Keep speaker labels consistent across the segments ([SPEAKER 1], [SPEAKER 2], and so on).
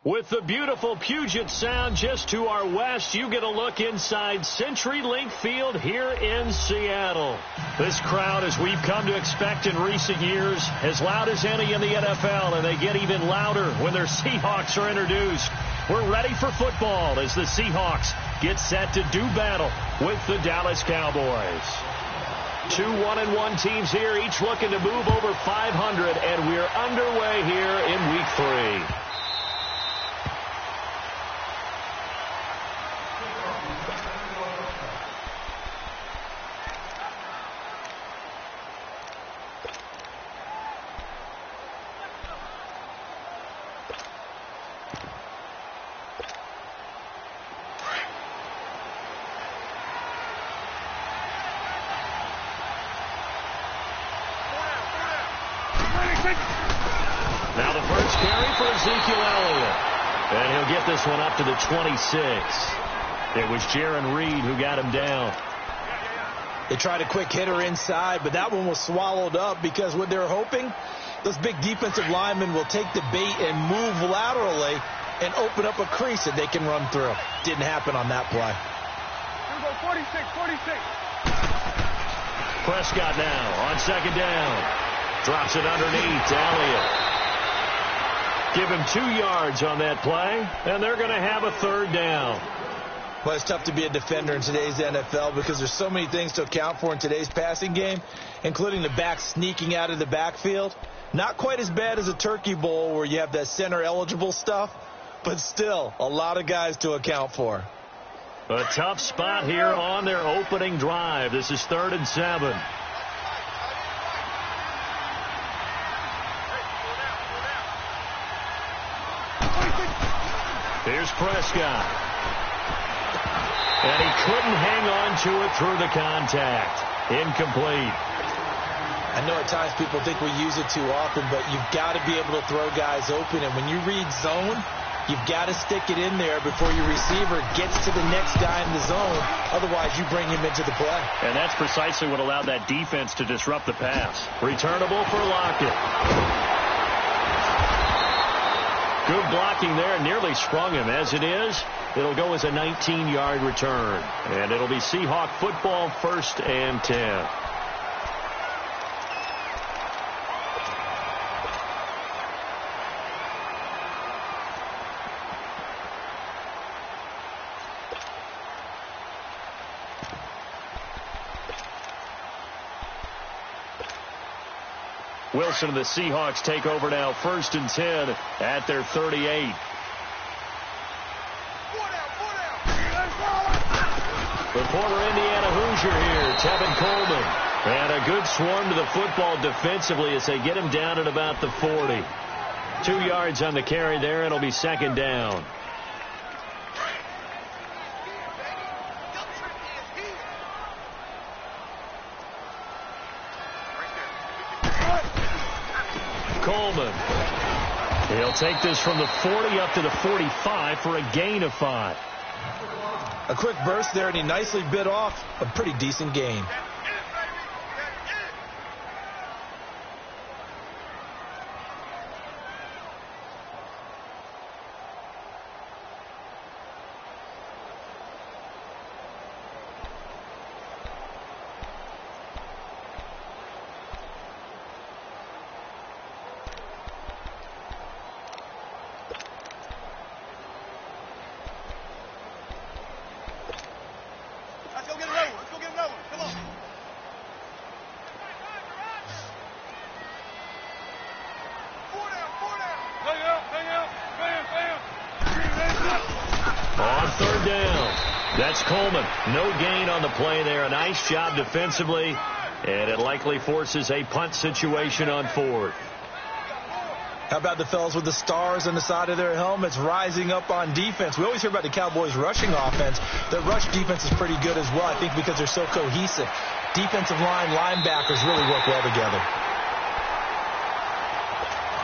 [SPEAKER 1] With the beautiful Puget Sound just to our west, you get a look inside CenturyLink Field here in Seattle. This crowd, as we've come to expect in recent years, as loud as any in the NFL, and they get even louder when their Seahawks are introduced. We're ready for football as the Seahawks get set to do battle with the Dallas Cowboys. Two 1-1 teams here, each looking to move over 500, and we're underway here in Week 3. Now the first carry for Ezekiel Elliott. And he'll get this one up to the 26. It was Jaron Reed who got him down.
[SPEAKER 2] They tried a quick hitter inside, but that one was swallowed up because what they're hoping, those big defensive linemen will take the bait and move laterally and open up a crease that they can run through. Didn't happen on that play.
[SPEAKER 3] Here we go, 46.
[SPEAKER 1] Prescott now on second down. Drops it underneath to Elliott. Give him 2 yards on that play, and they're going to have a third down.
[SPEAKER 2] Well, it's tough to be a defender in today's NFL because there's so many things to account for in today's passing game, including the back sneaking out of the backfield. Not quite as bad as a Turkey Bowl where you have that center-eligible stuff, but still a lot of guys to account for.
[SPEAKER 1] A tough spot here on their opening drive. This is 3rd and 7. Here's Prescott. And he couldn't hang on to it through the contact. Incomplete.
[SPEAKER 2] I know at times people think we use it too often, but you've got to be able to throw guys open. And when you read zone, you've got to stick it in there before your receiver gets to the next guy in the zone. Otherwise, you bring him into the play.
[SPEAKER 1] And that's precisely what allowed that defense to disrupt the pass. Returnable for Lockett. Good blocking there, nearly sprung him. As it is, it'll go as a 19-yard return. And it'll be Seahawk football, 1st and 10. Wilson and the Seahawks take over now, 1st and 10 at their 38. The former Indiana Hoosier here, Tevin Coleman. And a good swarm to the football defensively as they get him down at about the 40. 2 yards on the carry there. It'll be 2nd down. Coleman. He'll take this from the 40 up to the 45 for a gain of 5.
[SPEAKER 2] A quick burst there, and he nicely bit off a pretty decent gain.
[SPEAKER 1] On 3rd down, that's Coleman. No gain on the play there. A nice job defensively, and it likely forces a punt situation on 4th.
[SPEAKER 2] How about the fellas with the stars on the side of their helmets rising up on defense? We always hear about the Cowboys' rushing offense. Their rush defense is pretty good as well, I think, because they're so cohesive. Defensive line, linebackers really work well together.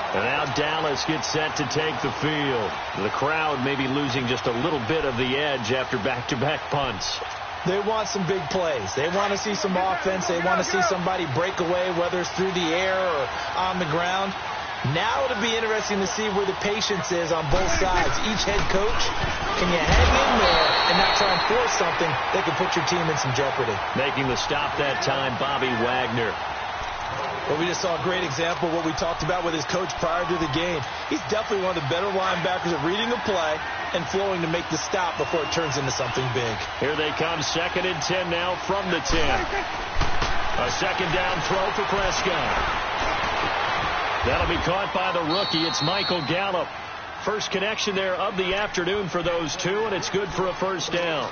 [SPEAKER 1] And now Dallas gets set to take the field. The crowd may be losing just a little bit of the edge after back-to-back punts.
[SPEAKER 2] They want some big plays. They want to see some offense. They want to see somebody break away, whether it's through the air or on the ground. Now it'll be interesting to see where the patience is on both sides. Each head coach, can you hang in there and not try and force something that can put your team in some jeopardy?
[SPEAKER 1] Making the stop that time, Bobby Wagner.
[SPEAKER 2] Well, we just saw a great example of what we talked about with his coach prior to the game. He's definitely one of the better linebackers at reading a play and flowing to make the stop before it turns into something big.
[SPEAKER 1] Here they come, 2nd and 10 now from the 10. A second down throw for Prescott. That'll be caught by the rookie. It's Michael Gallup. First connection there of the afternoon for those two, and it's good for a first down.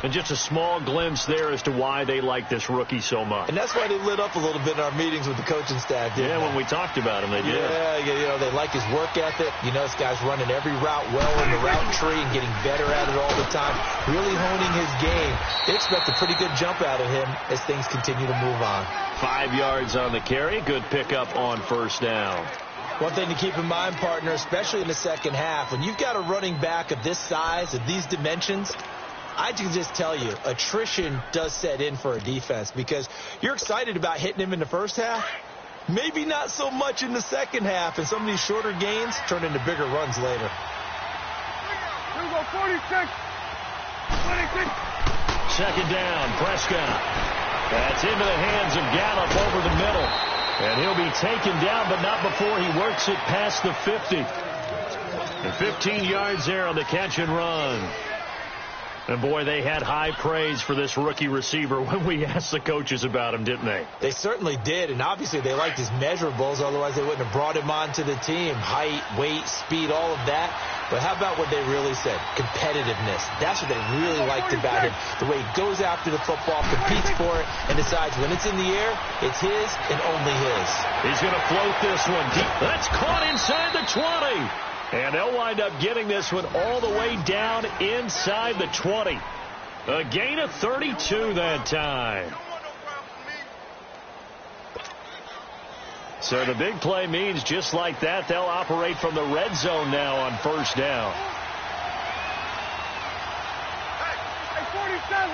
[SPEAKER 1] And just a small glimpse there as to why they like this rookie so much.
[SPEAKER 2] And that's why they lit up a little bit in our meetings with the coaching staff.
[SPEAKER 1] Yeah, when we talked about him, they did.
[SPEAKER 2] Yeah, you know, they like his work ethic. You know, this guy's running every route well in the route tree and getting better at it all the time, really honing his game. They expect a pretty good jump out of him as things continue to move on.
[SPEAKER 1] 5 yards on the carry. Good pickup on first down.
[SPEAKER 2] One thing to keep in mind, partner, especially in the second half, when you've got a running back of this size, of these dimensions, I can just tell you, attrition does set in for a defense because you're excited about hitting him in the first half. Maybe not so much in the second half, and some of these shorter gains turn into bigger runs later.
[SPEAKER 3] Here we go, 46. 26.
[SPEAKER 1] Second down, Prescott. That's into the hands of Gallup over the middle. And he'll be taken down, but not before he works it past the 50. And 15 yards there on the catch and run. And, boy, they had high praise for this rookie receiver when we asked the coaches about him, didn't they?
[SPEAKER 2] They certainly did, and obviously they liked his measurables. Otherwise, they wouldn't have brought him onto the team. Height, weight, speed, all of that. But how about what they really said? Competitiveness. That's what they really liked about him. The way he goes after the football, competes for it, and decides when it's in the air, it's his and only his.
[SPEAKER 1] He's going to float this one deep. That's caught inside the 20. And they'll wind up getting this one all the way down inside the 20. A gain of 32 that time. So the big play means just like that, they'll operate from the red zone now on first down.
[SPEAKER 3] Hey, 47.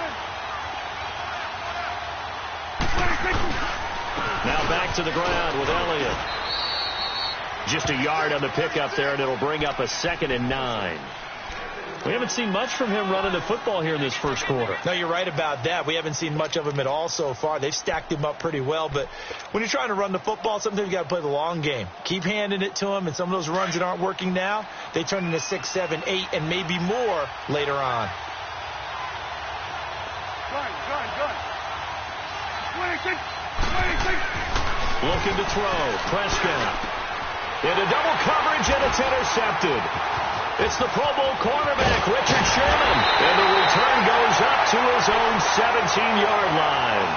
[SPEAKER 3] 26.
[SPEAKER 1] Now back to the ground with Elliott. Just a yard on the pickup there, and it'll bring up a 2nd and 9. We haven't seen much from him running the football here in this first quarter.
[SPEAKER 2] No, you're right about that. We haven't seen much of him at all so far. They've stacked him up pretty well, but when you're trying to run the football, sometimes you got to play the long game. Keep handing it to him, and some of those runs that aren't working now, they turn into 6, 7, 8, and maybe more later on.
[SPEAKER 3] Good. 26. 26.
[SPEAKER 1] Looking to throw. Prescott. Into double coverage, and it's intercepted. It's the Pro Bowl cornerback, Richard Sherman. And the return goes up to his own 17-yard line.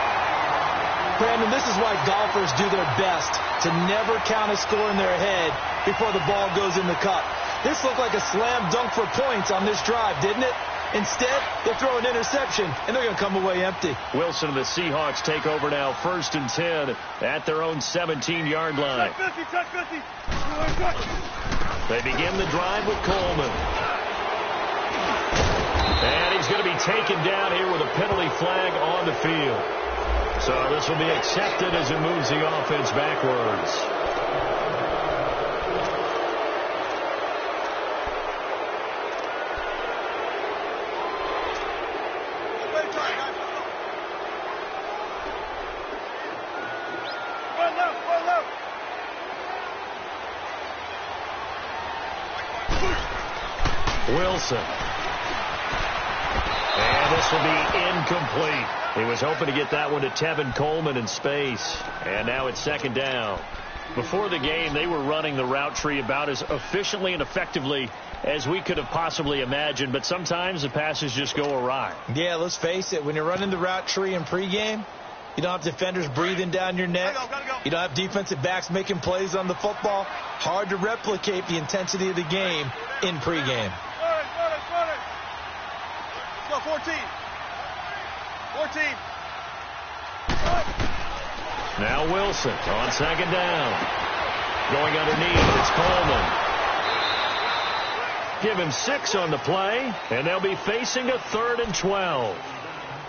[SPEAKER 2] Brandon, this is why golfers do their best to never count a score in their head before the ball goes in the cup. This looked like a slam dunk for points on this drive, didn't it? Instead, they'll throw an interception, and they're going to come away empty.
[SPEAKER 1] Wilson and the Seahawks take over now, 1st and 10 at their own 17-yard line.
[SPEAKER 3] Check 50, check 50.
[SPEAKER 1] They begin the drive with Coleman. And he's going to be taken down here with a penalty flag on the field. So this will be accepted as it moves the offense backwards. Wilson. And this will be incomplete. He was hoping to get that one to Tevin Coleman in space. And now it's 2nd down. Before the game, they were running the route tree about as efficiently and effectively as we could have possibly imagined. But sometimes the passes just go awry.
[SPEAKER 2] Yeah, let's face it. When you're running the route tree in pregame, you don't have defenders breathing down your neck. You don't have defensive backs making plays on the football. Hard to replicate the intensity of the game in pregame.
[SPEAKER 3] Go 14. 14.
[SPEAKER 1] Now Wilson on 2nd down. Going underneath, it's Coleman. Give him 6 on the play, and they'll be facing a 3rd and 12.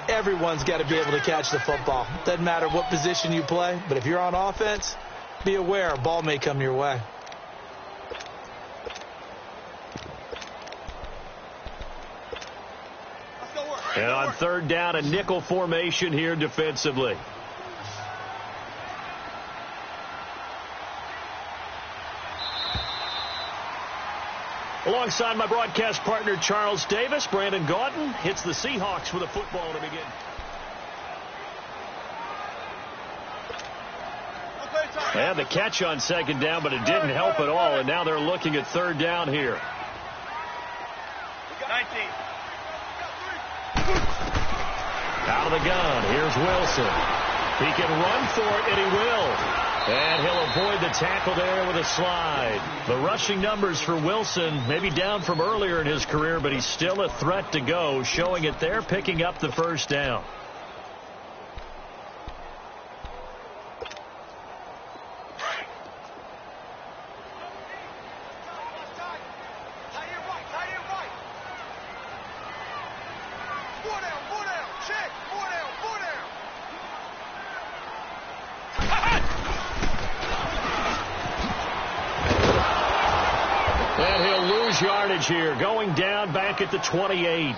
[SPEAKER 2] Everyone's got to be able to catch the football. Doesn't matter what position you play, but if you're on offense, Be aware, a ball may come your way.
[SPEAKER 1] And on third down, a nickel formation here defensively. Alongside my broadcast partner, Charles Davis, Brandon Gaudin hits the Seahawks with a football to begin. And the catch on second down, but it didn't help at all, and now they're looking at third down here.
[SPEAKER 3] 19.
[SPEAKER 1] Out of the gun, here's Wilson. He can run for it, and he will. And he'll avoid the tackle there with a slide. The rushing numbers for Wilson maybe down from earlier in his career, but he's still a threat to go, showing it there, picking up the first down. Yardage here, going down back at the 28.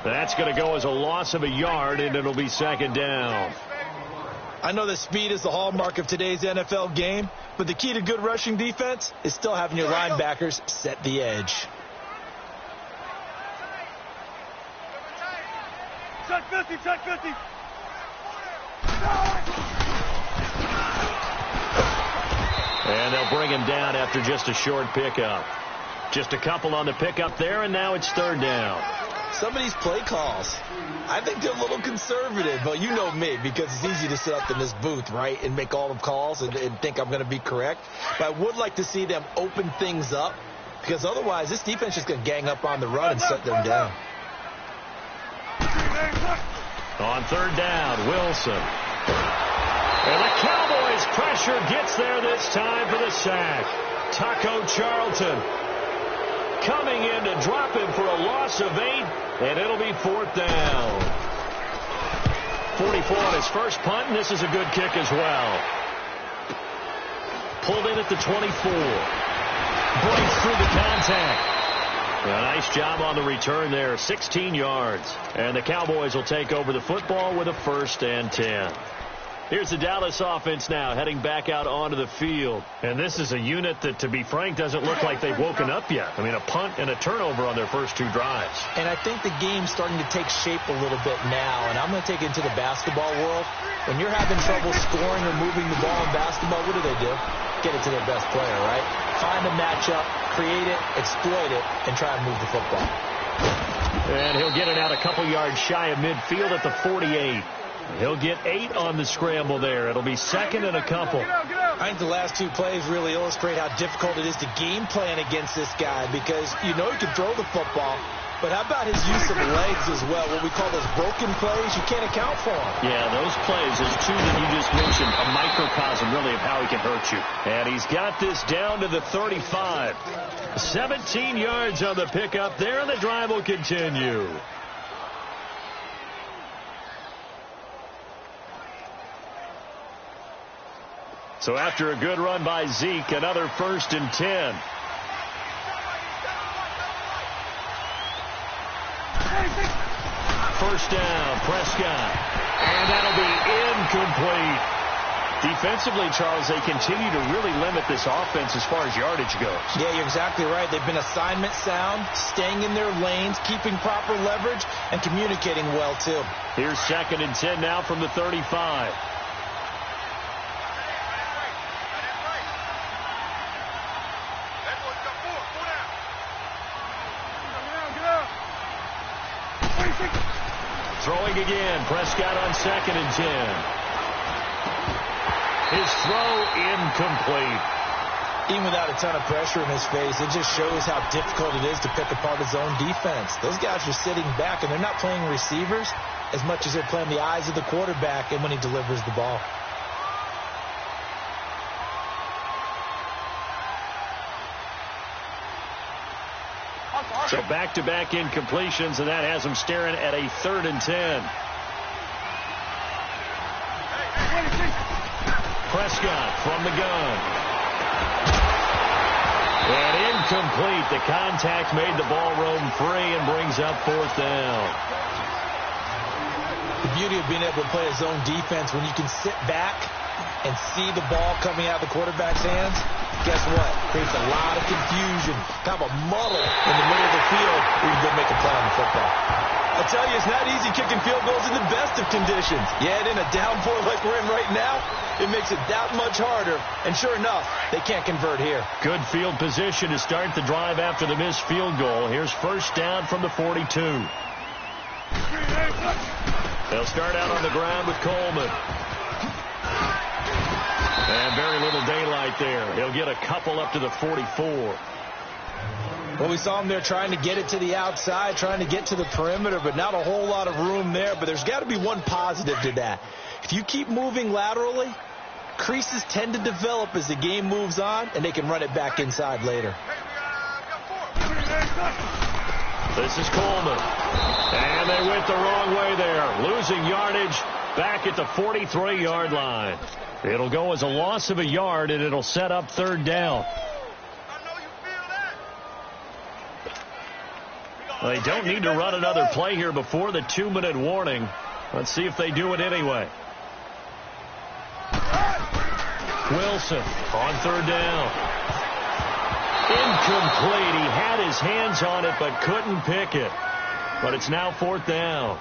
[SPEAKER 1] That's going to go as a loss of a yard, and it'll be second down.
[SPEAKER 2] I know that speed is the hallmark of today's NFL game, but the key to good rushing defense is still having your linebackers set the edge.
[SPEAKER 3] Check 50, check 50.
[SPEAKER 1] And they'll bring him down after just a short pickup. Just a couple on the pickup there, and now it's third down.
[SPEAKER 2] Some of these play calls, I think they're a little conservative, but you know me, because it's easy to sit up in this booth, right, and make all the calls and think I'm going to be correct. But I would like to see them open things up, because otherwise this defense is going to gang up on the run and shut them down.
[SPEAKER 1] On third down, Wilson. And the Cowboys' pressure gets there this time for the sack. Taco Charlton coming in to drop him for a loss of 8, and it'll be fourth down. 44 on his first punt, and this is a good kick as well. Pulled in at the 24. Breaks through the contact. A nice job on the return there, 16 yards. And the Cowboys will take over the football with a 1st and 10. Here's the Dallas offense now heading back out onto the field. And this is a unit that, to be frank, doesn't look like they've woken up yet. I mean, a punt and a turnover on their first 2 drives.
[SPEAKER 2] And I think the game's starting to take shape a little bit now. And I'm going to take it into the basketball world. When you're having trouble scoring or moving the ball in basketball, what do? Get it to their best player, right? Find the matchup, create it, exploit it, and try and move the football.
[SPEAKER 1] And he'll get it out a couple yards shy of midfield at the 48. He'll get 8 on the scramble there. It'll be second and a couple.
[SPEAKER 2] I think the last 2 plays really illustrate how difficult it is to game plan against this guy, because you know he can throw the football, but how about his use of legs as well? What we call those broken plays, you can't account for them.
[SPEAKER 1] Yeah, those plays, those 2 that you just mentioned, a microcosm really of how he can hurt you. And he's got this down to the 35. 17 yards on the pickup there, and the drive will continue. So after a good run by Zeke, another 1st and 10. First down, Prescott. And that'll be incomplete. Defensively, Charles, they continue to really limit this offense as far as yardage goes.
[SPEAKER 2] Yeah, you're exactly right. They've been assignment sound, staying in their lanes, keeping proper leverage, and communicating well, too.
[SPEAKER 1] Here's 2nd and 10 now from the 35. Throwing again, Prescott on 2nd and 10. His throw incomplete.
[SPEAKER 2] Even without a ton of pressure in his face, it just shows how difficult it is to pick apart his own defense. Those guys are sitting back, and they're not playing receivers as much as they're playing the eyes of the quarterback and when he delivers the ball.
[SPEAKER 1] So back-to-back incompletions, and that has him staring at a 3rd and 10. Prescott from the gun. And incomplete. The contact made the ball roam free and brings up fourth down.
[SPEAKER 2] The beauty of being able to play a zone defense when you can sit back and see the ball coming out of the quarterback's hands, guess what? Creates a lot of confusion, kind of a muddle in the middle of the field where you go make a play on the football. I tell you, it's not easy kicking field goals in the best of conditions. Yet in a downpour like we're in right now, it makes it that much harder. And sure enough, they can't convert here.
[SPEAKER 1] Good field position to start the drive after the missed field goal. Here's first down from the 42. They'll start out on the ground with Coleman. And very little daylight there. He'll get a couple up to the 44.
[SPEAKER 2] Well, we saw him there trying to get it to the outside, trying to get to the perimeter, but not a whole lot of room there. But there's got to be one positive to that. If you keep moving laterally, creases tend to develop as the game moves on, and they can run it back inside later.
[SPEAKER 1] This is Coleman. And they went the wrong way there. Losing yardage back at the 43-yard line. It'll go as a loss of a yard, and it'll set up third down. They don't need to run another play here before the 2-minute warning. Let's see if they do it anyway. Wilson on third down. Incomplete. He had his hands on it but couldn't pick it. But it's now fourth down.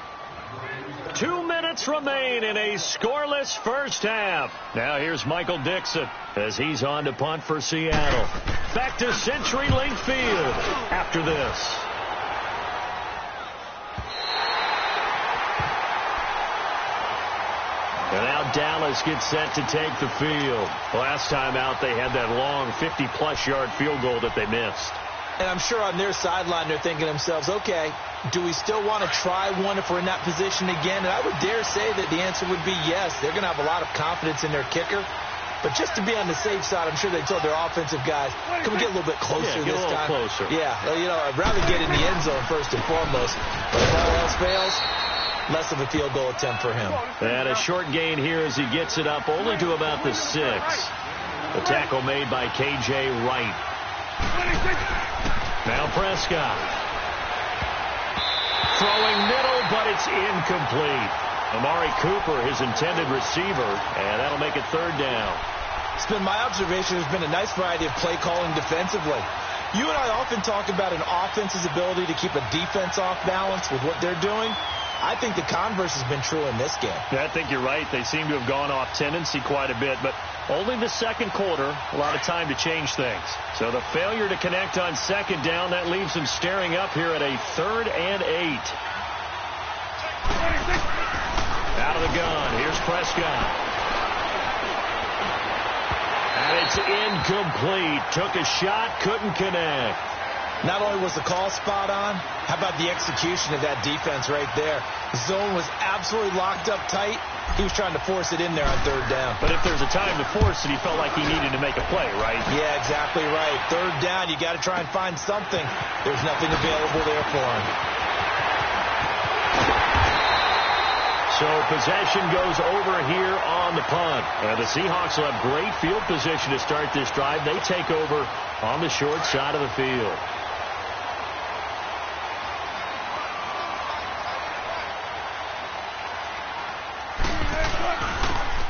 [SPEAKER 1] 2 minutes remain in a scoreless first half. Now here's Michael Dixon as he's on to punt for Seattle. Back to CenturyLink Field after this. And now Dallas gets set to take the field. Last time out, they had that long 50-plus yard field goal that they missed.
[SPEAKER 2] And I'm sure on their sideline, they're thinking to themselves, okay, do we still want to try one if we're in that position again? And I would dare say that the answer would be yes. They're going to have a lot of confidence in their kicker. But just to be on the safe side, I'm sure they told their offensive guys, can we get a little bit closer
[SPEAKER 1] this
[SPEAKER 2] time?
[SPEAKER 1] Get a little closer.
[SPEAKER 2] Yeah, you know, I'd rather get in the end zone first and foremost. But if all else fails, less of a field goal attempt for him.
[SPEAKER 1] And a short gain here as he gets it up only to about the 6. The tackle made by K.J. Wright. Now Prescott. Throwing middle, but it's incomplete. Amari Cooper, his intended receiver, and that'll make it third down.
[SPEAKER 2] It's been my observation there's been a nice variety of play calling defensively. You and I often talk about an offense's ability to keep a defense off balance with what they're doing. I think the converse has been true in this game.
[SPEAKER 1] Yeah, I think you're right. They seem to have gone off tendency quite a bit, but only the second quarter, a lot of time to change things. So the failure to connect on second down, that leaves them staring up here at a 3rd and 8. Out of the gun, here's Prescott. And it's incomplete. Took a shot, couldn't connect.
[SPEAKER 2] Not only was the call spot on, how about the execution of that defense right there? The zone was absolutely locked up tight. He was trying to force it in there on third down.
[SPEAKER 1] But if there's a time to force it, he felt like he needed to make a play, right?
[SPEAKER 2] Yeah, exactly right. Third down, you got to try and find something. There's nothing available there for him.
[SPEAKER 1] So possession goes over here on the punt. And the Seahawks will have great field position to start this drive. They take over on the short side of the field.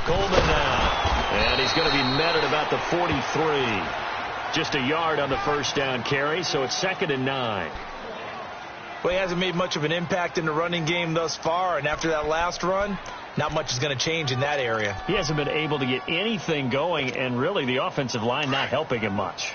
[SPEAKER 1] Coleman now. And he's going to be met at about the 43. Just a yard on the first down carry, so it's 2nd and 9.
[SPEAKER 2] Well, he hasn't made much of an impact in the running game thus far, and after that last run, not much is going to change in that area.
[SPEAKER 1] He hasn't been able to get anything going, and really the offensive line not helping him much.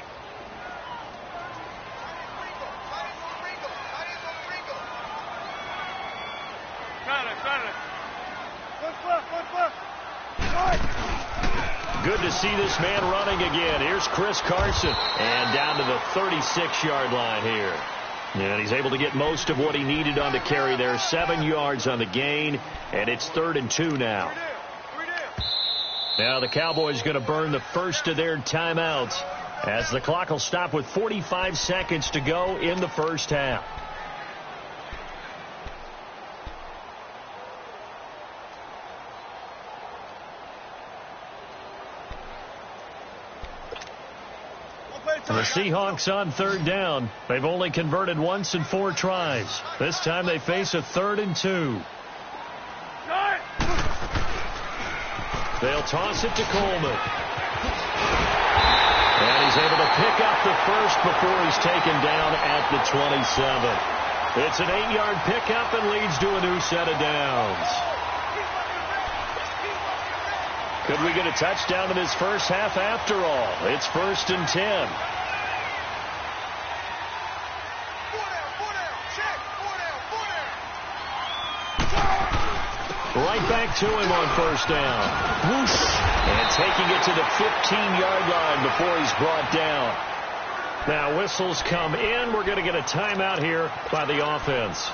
[SPEAKER 1] Good to see this man running again. Here's Chris Carson. And down to the 36-yard line here. And he's able to get most of what he needed on the carry there. 7 yards on the gain. And it's 3rd and 2 now. Now the Cowboys going to burn the first of their timeouts as the clock will stop with 45 seconds to go in the first half. The Seahawks on third down. They've only converted once in 4 tries. This time they face a 3rd and 2. They'll toss it to Coleman. And he's able to pick up the first before he's taken down at the 27. It's an 8-yard pickup and leads to a new set of downs. Could we get a touchdown in this first half after all? It's 1st and 10. Right back to him on 1st down. Whoosh. And taking it to the 15-yard line before he's brought down. Now whistles come in. We're going to get a timeout here by the offense,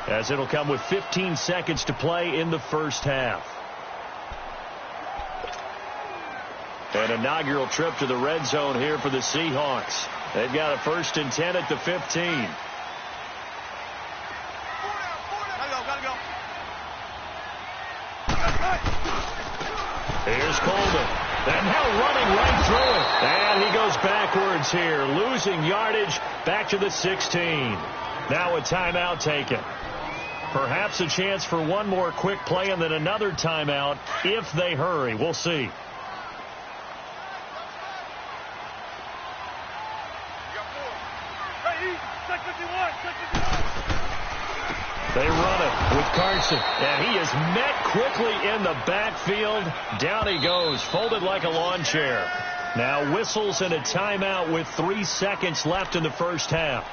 [SPEAKER 1] as it'll come with 15 seconds to play in the first half. An inaugural trip to the red zone here for the Seahawks. They've got a 1st and 10 at the 15. Here's Coleman. And now running right through it. And he goes backwards here, losing yardage back to the 16. Now a timeout taken. Perhaps a chance for one more quick play and then another timeout if they hurry. We'll see. They run it with Carson, and he is met quickly in the backfield. Down he goes, folded like a lawn chair. Now whistles and a timeout with 3 seconds left in the first half.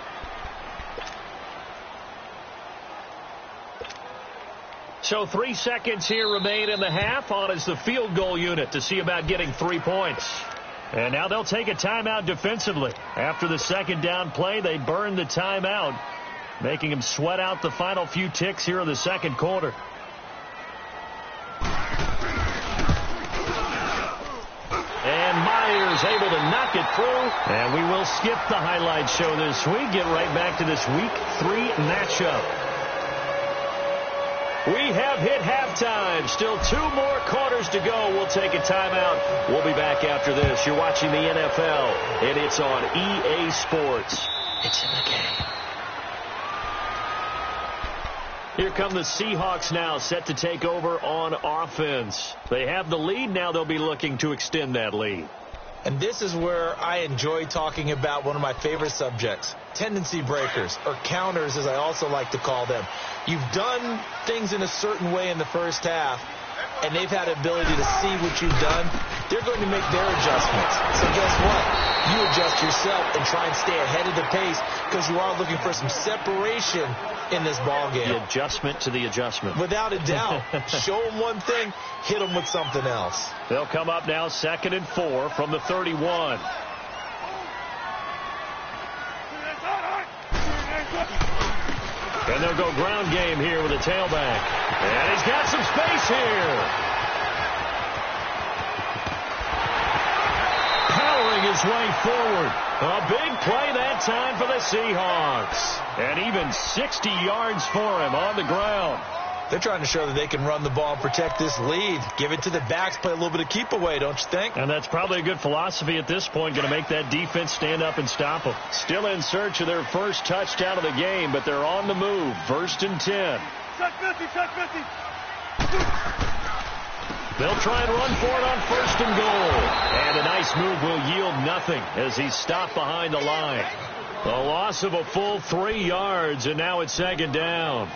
[SPEAKER 1] So 3 seconds here remain in the half. On is the field goal unit to see about getting 3 points. And now they'll take a timeout defensively. After the second down play, they burn the timeout, making him sweat out the final few ticks here in the second quarter. And Myers able to knock it through. And we will skip the highlight show this week. Get right back to this Week 3 matchup. We have hit halftime. Still 2 more quarters to go. We'll take a timeout. We'll be back after this. You're watching the NFL, and it's on EA Sports. It's in the game. Here come the Seahawks now, set to take over on offense. They have the lead. Now they'll be looking to extend that lead.
[SPEAKER 2] And this is where I enjoy talking about one of my favorite subjects, tendency breakers, or counters as I also like to call them. You've done things in a certain way in the first half, and they've had the ability to see what you've done. They're going to make their adjustments. So guess what? You adjust yourself and try and stay ahead of the pace because you are looking for some separation in this ball game.
[SPEAKER 1] The adjustment to the adjustment.
[SPEAKER 2] Without a doubt. Show them one thing, hit them with something else.
[SPEAKER 1] They'll come up now 2nd and 4 from the 31. And they'll go ground game here with a tailback. And he's got some space here. Powering his way forward. A big play that time for the Seahawks. And even 60 yards for him on the ground.
[SPEAKER 2] They're trying to show that they can run the ball and protect this lead. Give it to the backs, play a little bit of keep away, don't you think?
[SPEAKER 1] And that's probably a good philosophy at this point, going to make that defense stand up and stop them. Still in search of their first touchdown of the game, but they're on the move. 1st and 10.
[SPEAKER 3] Check 50, check 50.
[SPEAKER 1] They'll try and run for it on 1st and goal. And a nice move will yield nothing as he's stopped behind the line. A loss of a full 3 yards, and now it's 2nd down.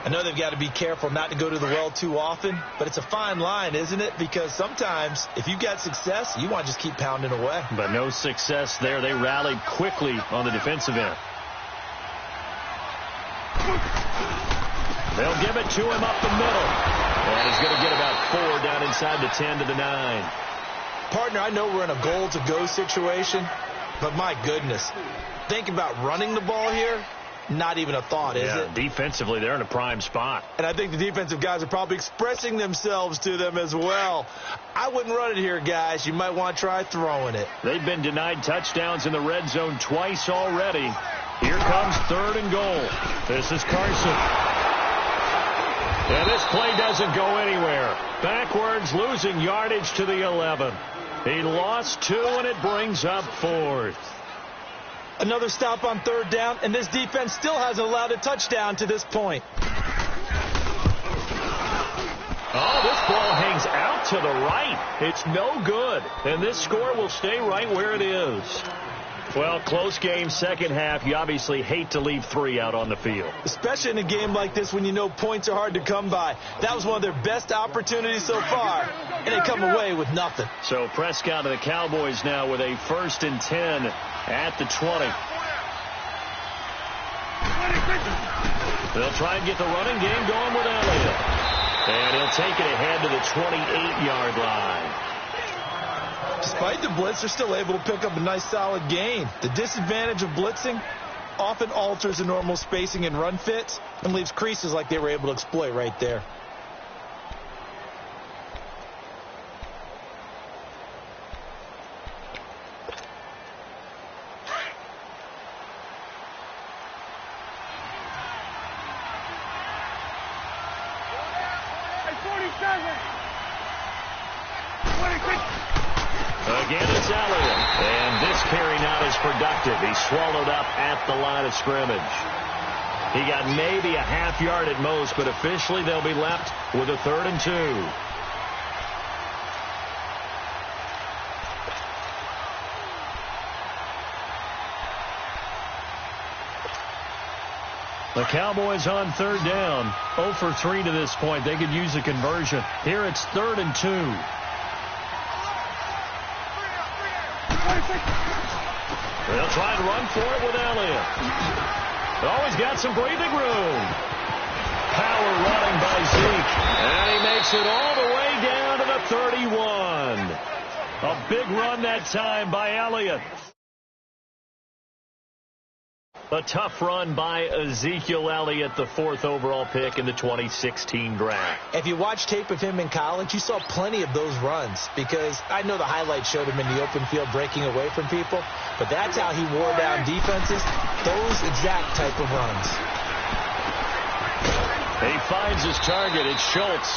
[SPEAKER 2] I know they've got to be careful not to go to the well too often, but it's a fine line, isn't it? Because sometimes if you've got success, you want to just keep pounding away.
[SPEAKER 1] But no success there. They rallied quickly on the defensive end. They'll give it to him up the middle. And he's going to get about 4 down inside the 10 to the 9.
[SPEAKER 2] Partner, I know we're in a goal-to-go situation, but my goodness, think about running the ball here. Not even a thought, is it?
[SPEAKER 1] Defensively, they're in a prime spot.
[SPEAKER 2] And I think the defensive guys are probably expressing themselves to them as well. I wouldn't run it here, guys. You might want to try throwing it.
[SPEAKER 1] They've been denied touchdowns in the red zone twice already. Here comes 3rd and goal. This is Carson. And this play doesn't go anywhere. Backwards, losing yardage to the 11. He lost 2, and it brings up 4th.
[SPEAKER 2] Another stop on 3rd down, and this defense still hasn't allowed a touchdown to this point.
[SPEAKER 1] Oh, this ball hangs out to the right. It's no good, and this score will stay right where it is. Well, close game, second half. You obviously hate to leave 3 out on the field.
[SPEAKER 2] Especially in a game like this when you know points are hard to come by. That was one of their best opportunities so far, and they come away with nothing.
[SPEAKER 1] So Prescott and the Cowboys now with a 1st and 10 at the 20. They'll try and get the running game going with Elliott. And he'll take it ahead to the 28-yard line.
[SPEAKER 2] Despite the blitz, they're still able to pick up a nice solid gain. The disadvantage of blitzing often alters the normal spacing and run fits and leaves creases like they were able to exploit right there.
[SPEAKER 1] Again, it's Elliott. And this carry not as productive. He's swallowed up at the line of scrimmage. He got maybe a half yard at most, but officially they'll be left with a 3rd and 2. The Cowboys on 3rd down. 0 for 3 to this point. They could use a conversion. Here it's 3rd and 2. They'll try and run for it with Elliott. Always got some breathing room. Power running by Zeke. And he makes it all the way down to the 31. A big run that time by Elliott. A tough run by Ezekiel Elliott, the 4th overall pick in the 2016 draft.
[SPEAKER 2] If you watch tape of him in college, you saw plenty of those runs because I know the highlights showed him in the open field breaking away from people, but that's how he wore down defenses, those exact type of runs.
[SPEAKER 1] He finds his target. It's Schultz,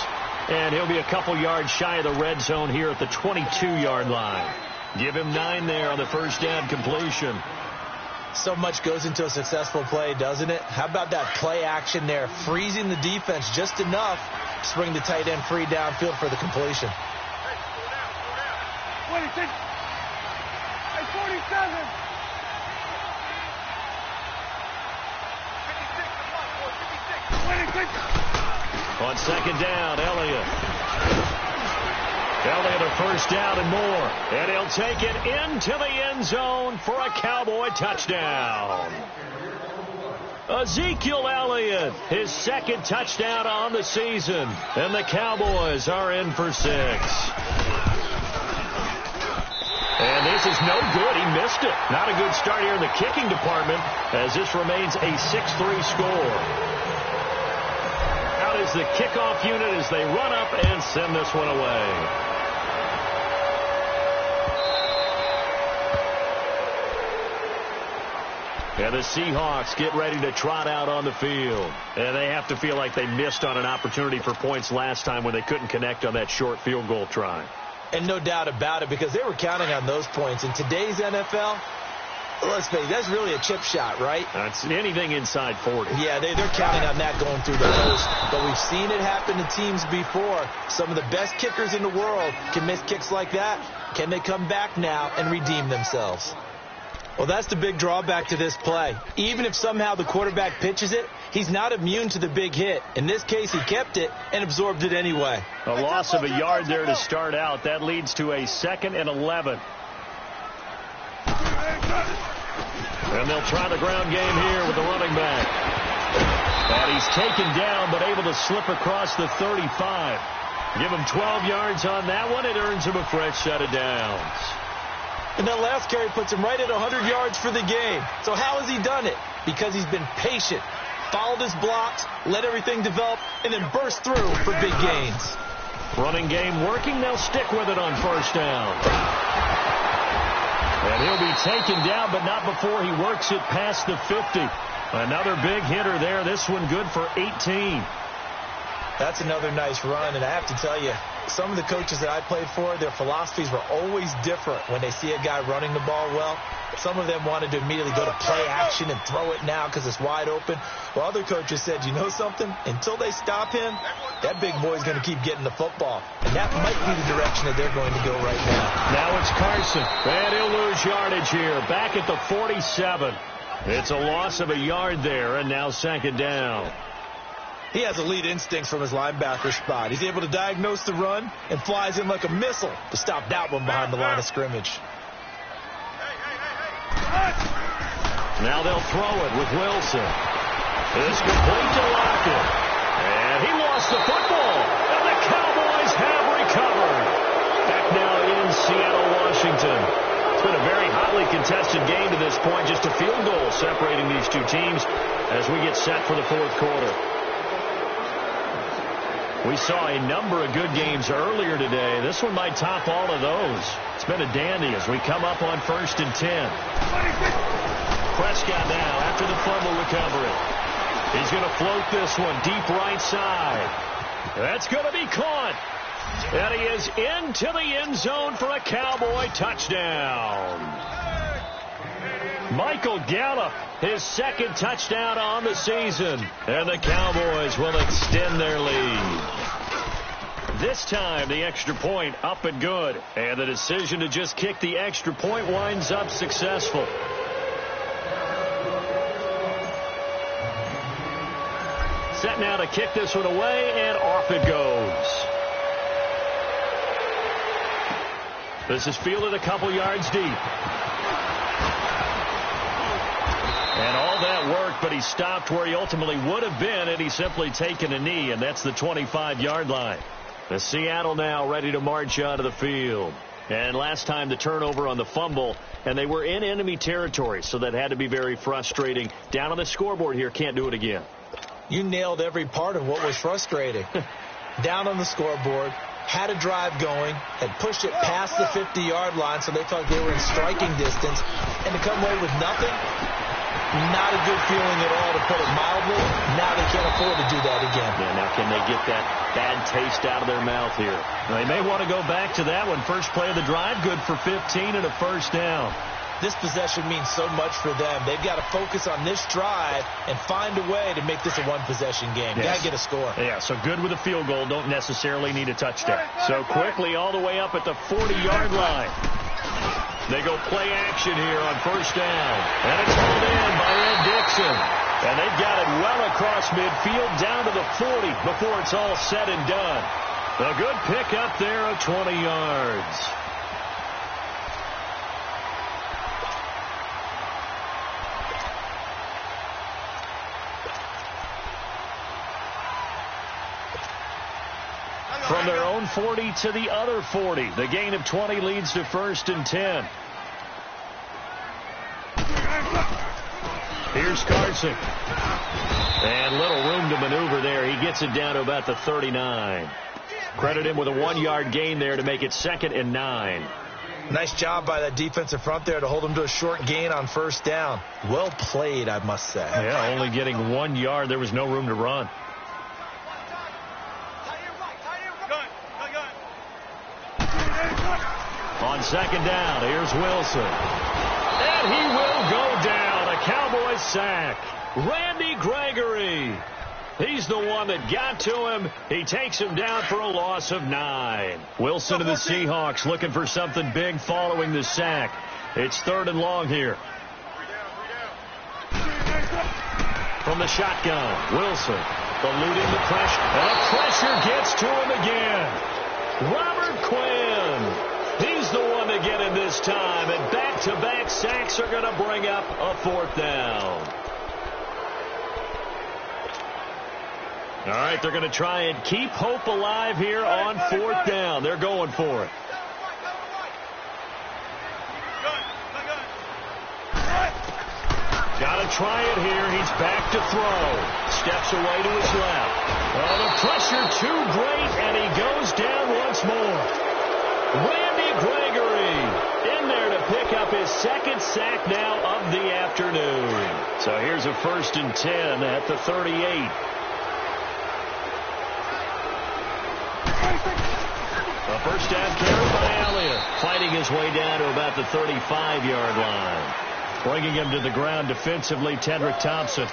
[SPEAKER 1] and he'll be a couple yards shy of the red zone here at the 22-yard line. Give him 9 there on the 1st down completion.
[SPEAKER 2] So much goes into a successful play, doesn't it? How about that play action there, freezing the defense just enough to bring the tight end free downfield for the completion.
[SPEAKER 3] 26. 47. 56.
[SPEAKER 1] On 2nd down, Elliott a 1st down and more. And he'll take it into the end zone for a Cowboy touchdown. Ezekiel Elliott, his 2nd touchdown on the season. And the Cowboys are in for 6. And this is no good. He missed it. Not a good start here in the kicking department as this remains a 6-3 score. Out is the kickoff unit as they run up and send this one away. And the Seahawks get ready to trot out on the field. And they have to feel like they missed on an opportunity for points last time when they couldn't connect on that short field goal try.
[SPEAKER 2] And no doubt about it, because they were counting on those points. In today's NFL, let's face it, that's really a chip shot, right?
[SPEAKER 1] That's anything inside 40.
[SPEAKER 2] Yeah, they're counting on that going through the post. But we've seen it happen to teams before. Some of the best kickers in the world can miss kicks like that. Can they come back now and redeem themselves? Well, that's the big drawback to this play. Even if somehow the quarterback pitches it, he's not immune to the big hit. In this case, he kept it and absorbed it anyway.
[SPEAKER 1] A loss of a yard there to start out. That leads to a 2nd and 11. And they'll try the ground game here with the running back. And he's taken down but able to slip across the 35. Give him 12 yards on that one. It earns him a fresh set of downs.
[SPEAKER 2] And that last carry puts him right at 100 yards for the game. So how has he done it? Because he's been patient, followed his blocks, let everything develop, and then burst through for big gains.
[SPEAKER 1] Running game working. They'll stick with it on 1st down. And he'll be taken down, but not before he works it past the 50. Another big hitter there. This one good for 18.
[SPEAKER 2] That's another nice run, and I have to tell you, some of the coaches that I played for, their philosophies were always different when they see a guy running the ball well. Some of them wanted to immediately go to play action and throw it now because it's wide open. While other coaches said, you know something? Until they stop him, that big boy's going to keep getting the football. And that might be the direction that they're going to go right now.
[SPEAKER 1] Now it's Carson, and he'll lose yardage here. Back at the 47. It's a loss of a yard there, and now second down.
[SPEAKER 2] He has elite instincts from his linebacker spot. He's able to diagnose the run and flies in like a missile to stop that one behind the line of scrimmage.
[SPEAKER 1] Now they'll throw it with Wilson. It's complete to Lockett. And he lost the football. And the Cowboys have recovered. Back now in Seattle, Washington. It's been a very hotly contested game to this point. Just a field goal separating these two teams as we get set for the fourth quarter. We saw a number of good games earlier today. This one might top all of those. It's been a dandy as we come up on 1st and 10. Prescott now after the fumble recovery. He's going to float this one deep right side. That's going to be caught. And he is into the end zone for a Cowboy touchdown. Michael Gallup, his second touchdown on the season. And the Cowboys will extend their lead. This time, the extra point up and good. And the decision to just kick the extra point winds up successful. Set now to kick this one away, and off it goes. This is fielded a couple yards deep. And all that worked, but he stopped where he ultimately would have been had he simply taken a knee, and that's the 25-yard line. The Seattle now ready to march onto the field. And last time the turnover on the fumble, and they were in enemy territory, so that had to be very frustrating. Down on the scoreboard here, can't do it again.
[SPEAKER 2] You nailed every part of what was frustrating. Down on the scoreboard, had a drive going, had pushed it past the 50-yard line so they thought they were in striking distance, and to come away with nothing, not a good feeling at all, to put it mildly. Now they can't afford to do that again.
[SPEAKER 1] Yeah, now can they get that bad taste out of their mouth here? They may want to go back to that one. First play of the drive, good for 15 and a first down.
[SPEAKER 2] This possession means so much for them. They've got to focus on this drive and find a way to make this a one-possession game.
[SPEAKER 1] Yes.
[SPEAKER 2] Got to get a score.
[SPEAKER 1] Yeah, so good with a field goal. Don't necessarily need a touchdown. So quickly all the way up at the 40-yard line. They go play action here on first down. And it's hauled in by Ed Dixon. And they've got it well across midfield down to the 40 before it's all said and done. A good pickup there of 20 yards. From their own 40 to the other 40. The gain of 20 leads to 1st and 10. Here's Carson. And little room to maneuver there. He gets it down to about the 39. Credit him with a 1-yard gain there to make it 2nd and 9.
[SPEAKER 2] Nice job by that defensive front there to hold him to a short gain on first down. Well played, I must say.
[SPEAKER 1] Yeah, only getting 1 yard. There was no room to run. On second down, here's Wilson. And he will go down. A Cowboys sack. Randy Gregory. He's the one that got to him. He takes him down for a loss of 9. Wilson of the Seahawks looking for something big following the sack. It's 3rd and long here. From the shotgun, Wilson eluding the pressure. And the pressure gets to him again. Robert Quinn. He's the one to get him this time. And back-to-back sacks are going to bring up a 4th down. All right, they're going to try and keep hope alive here on 4th down. They're going for it. Got to try it here. He's back to throw. Steps away to his left. Oh, the pressure too great, and he goes down once more. Randy Gregory in there to pick up his 2nd sack now of the afternoon. So here's a 1st and 10 at the 38. first down carry by Elliott, fighting his way down to about the 35-yard line. Bringing him to the ground defensively, Tedrick Thompson.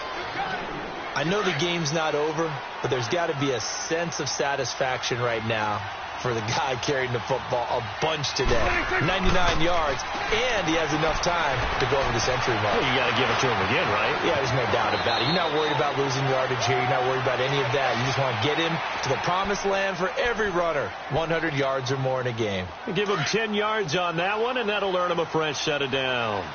[SPEAKER 2] I know the game's not over, but there's got to be a sense of satisfaction right now for the guy carrying the football a bunch today. 99 yards, and he has enough time to go over the century mark.
[SPEAKER 1] Well, you got to give it to him again, right?
[SPEAKER 2] Yeah, there's no doubt about it. You're not worried about losing yardage here. You're not worried about any of that. You just want to get him to the promised land for every runner. 100 yards or more in a game.
[SPEAKER 1] Give him 10 yards on that one, and that'll earn him a fresh set of downs.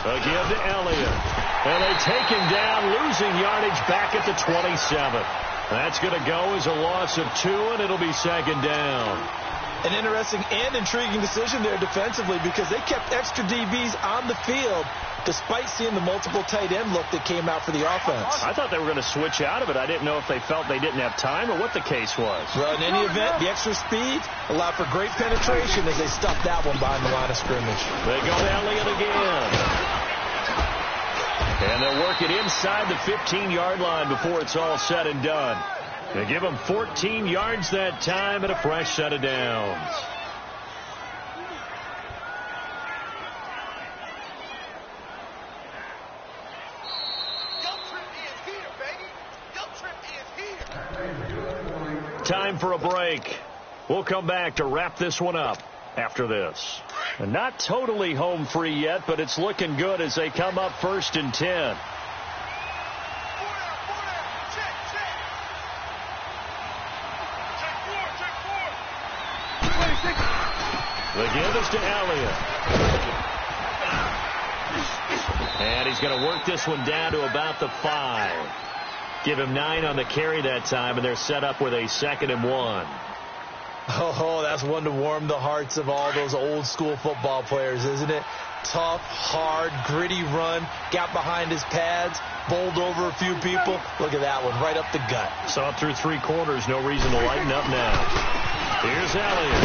[SPEAKER 1] Again to Elliott. And they take him down, losing yardage back at the 27. That's going to go as a loss of 2, and it'll be second down.
[SPEAKER 2] An interesting and intriguing decision there defensively because they kept extra DBs on the field despite seeing the multiple tight end look that came out for the offense.
[SPEAKER 1] I thought they were going to switch out of it. I didn't know if they felt they didn't have time or what the case was.
[SPEAKER 2] Well, in any event, the extra speed allowed for great penetration as they stuffed that one behind the line of scrimmage.
[SPEAKER 1] They go to Elliott again. And they'll work it inside the 15-yard line before it's all said and done. They give them 14 yards that time and a fresh set of downs. Time for a break. We'll come back to wrap this one up after this. And not totally home free yet, but it's looking good as they come up 1st and 10. The give is to Elliott. And he's going to work this one down to about the 5. Give him 9 on the carry that time, and they're set up with a 2nd and 1.
[SPEAKER 2] Oh, that's one to warm the hearts of all those old school football players, isn't it? Tough, hard, gritty run, got behind his pads, bowled over a few people. Look at that one, right up the gut.
[SPEAKER 1] Saw through 3 quarters, no reason to lighten up now. Here's Elliott.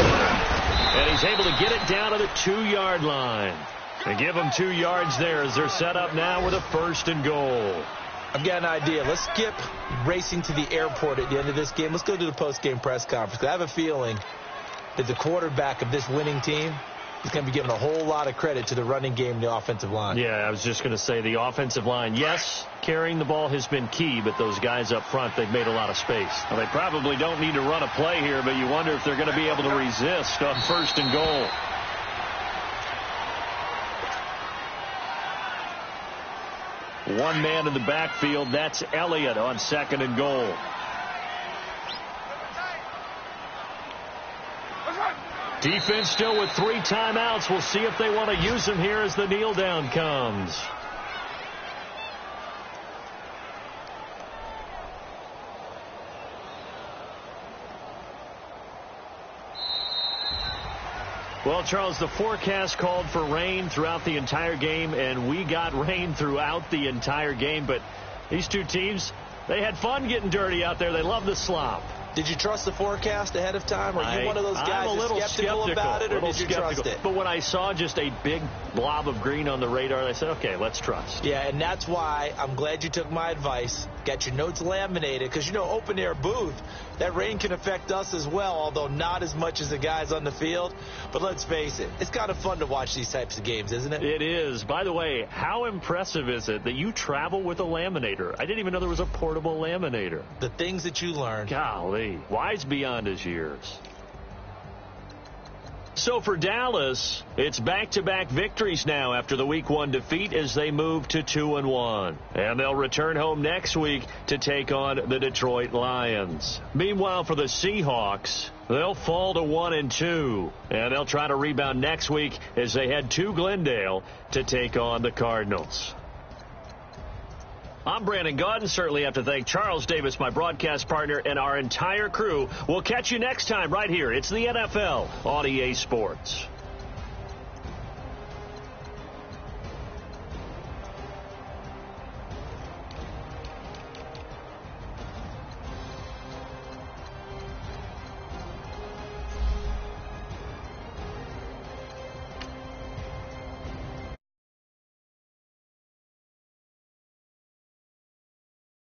[SPEAKER 1] And he's able to get it down to the 2-yard line. They give him 2 yards there as they're set up now with a 1st and goal.
[SPEAKER 2] I've got an idea. Let's skip racing to the airport at the end of this game. Let's go to the post-game press conference. I have a feeling that the quarterback of this winning team is going to be giving a whole lot of credit to the running game and the offensive line.
[SPEAKER 1] Yeah, I was just going to say the offensive line. Yes, carrying the ball has been key, but those guys up front, they've made a lot of space. Well, they probably don't need to run a play here, but you wonder if they're going to be able to resist on 1st and goal. One man in the backfield, that's Elliott on 2nd and goal. Defense still with 3 timeouts. We'll see if they want to use them here as the kneel down comes. Well, Charles, the forecast called for rain throughout the entire game, and we got rain throughout the entire game. But these two teams, they had fun getting dirty out there. They love the slop.
[SPEAKER 2] Did you trust the forecast ahead of time? Are you one of those guys that's skeptical about it, or did you trust it?
[SPEAKER 1] But when I saw just a big blob of green on the radar, I said, okay, let's trust.
[SPEAKER 2] Yeah, and that's why I'm glad you took my advice. Got your notes laminated, because, you know, open-air booth, that rain can affect us as well, although not as much as the guys on the field. But let's face it, it's kind of fun to watch these types of games, isn't it?
[SPEAKER 1] It is. By the way, how impressive is it that you travel with a laminator? I didn't even know there was a portable laminator.
[SPEAKER 2] The things that you learn.
[SPEAKER 1] Golly, wise beyond his years. So for Dallas, it's back-to-back victories now after the Week 1 defeat as they move to 2-1. And they'll return home next week to take on the Detroit Lions. Meanwhile, for the Seahawks, they'll fall to 1-2. And they'll try to rebound next week as they head to Glendale to take on the Cardinals. I'm Brandon Gaudin. Certainly have to thank Charles Davis, my broadcast partner, and our entire crew. We'll catch you next time right here. It's the NFL on EA Sports.